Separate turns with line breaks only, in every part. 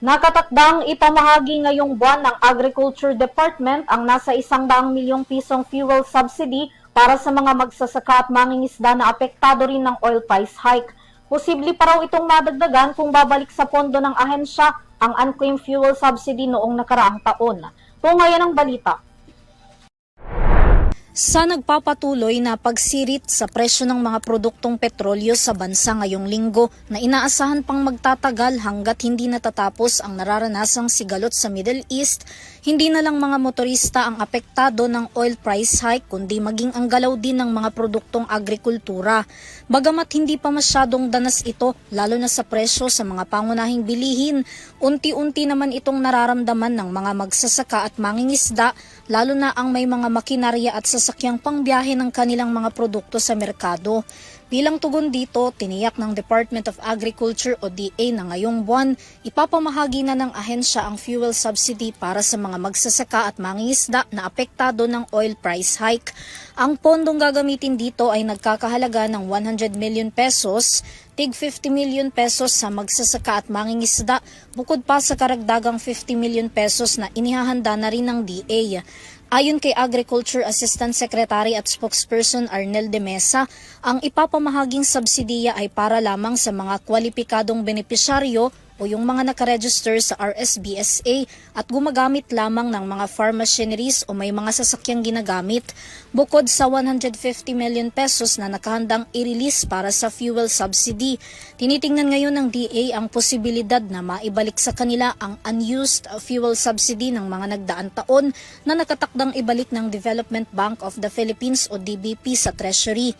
Nakatakdang ipamahagi ngayong buwan ng Agriculture Department ang nasa 100 milyong pisong fuel subsidy para sa mga magsasaka at mangingisda na apektado rin ng oil price hike. Posible pa raw itong madagdagan kung babalik sa pondo ng ahensya ang unclaimed fuel subsidy noong nakaraang taon. Ngayon ang balita.
Sa nagpapatuloy na pagsirit sa presyo ng mga produktong petrolyo sa bansa ngayong linggo na inaasahan pang magtatagal hanggat hindi natatapos ang nararanasang sigalot sa Middle East, hindi na lang mga motorista ang apektado ng oil price hike kundi maging ang galaw din ng mga produktong agrikultura. Bagamat hindi pa masyadong danas ito, lalo na sa presyo sa mga pangunahing bilihin, unti-unti naman itong nararamdaman ng mga magsasaka at mangingisda, lalo na ang may mga makinarya at sasakyang pangbiyahe ng kanilang mga produkto sa merkado. Bilang tugon dito, tiniyak ng Department of Agriculture o DA na ngayong buwan, ipapamahagi na ng ahensya ang fuel subsidy para sa mga magsasaka at mangingisda na apektado ng oil price hike. Ang pondong gagamitin dito ay nagkakahalaga ng 100 million pesos, tig 50 million pesos sa magsasaka at mangingisda, bukod pa sa karagdagang 50 million pesos na inihahanda na rin ng DA. Ayon kay Agriculture Assistant Secretary at Spokesperson Arnel de Mesa, ang ipapamahaging subsidiya ay para lamang sa mga kwalipikadong benepisyaryo o yung mga nakaregister sa RSBSA at gumagamit lamang ng mga farm machineries o may mga sasakyang ginagamit, bukod sa 150 million pesos na nakahandang i-release para sa fuel subsidy. Tinitingnan ngayon ng DA ang posibilidad na maibalik sa kanila ang unused fuel subsidy ng mga nagdaang taon na nakatakdang ibalik ng Development Bank of the Philippines o DBP sa Treasury.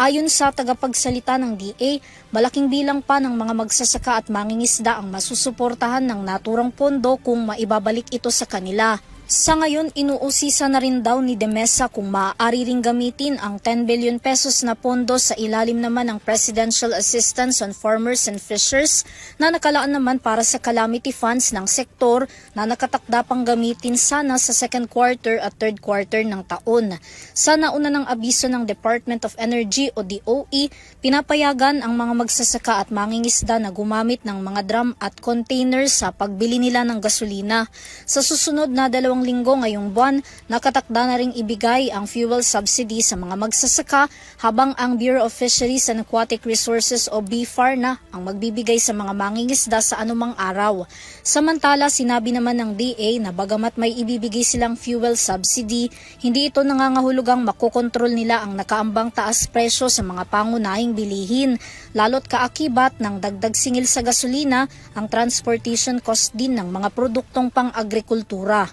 Ayon sa tagapagsalita ng DA, malaking bilang pa ng mga magsasaka at mangingisda ang masusuportahan ng naturang pondo kung maibabalik ito sa kanila. Sa ngayon, inuusisa na rin daw ni De Mesa kung maaari ring gamitin ang 10 billion pesos na pondo sa ilalim naman ng Presidential Assistance on Farmers and Fishers na nakalaan naman para sa calamity funds ng sektor na nakatakda pang gamitin sana sa second quarter at third quarter ng taon. Sa nauna ng abiso ng Department of Energy o DOE, pinapayagan ang mga magsasaka at mangingisda na gumamit ng mga drum at containers sa pagbili nila ng gasolina. Sa susunod na 2 linggo ngayong buwan, nakatakda na ring ibigay ang fuel subsidy sa mga magsasaka habang ang Bureau of Fisheries and Aquatic Resources o BFAR na ang magbibigay sa mga mangingisda sa anumang araw. Samantala, sinabi naman ng DA na bagamat may ibibigay silang fuel subsidy, hindi ito nangangahulugang makokontrol nila ang nakaambang taas presyo sa mga pangunahing bilihin, lalo't kaakibat ng dagdag singil sa gasolina ang transportation cost din ng mga produktong pang-agrikultura.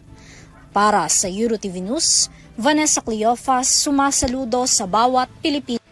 Para sa EuroTV News, Vanessa Cleofas, sumasaludo sa bawat Pilipino.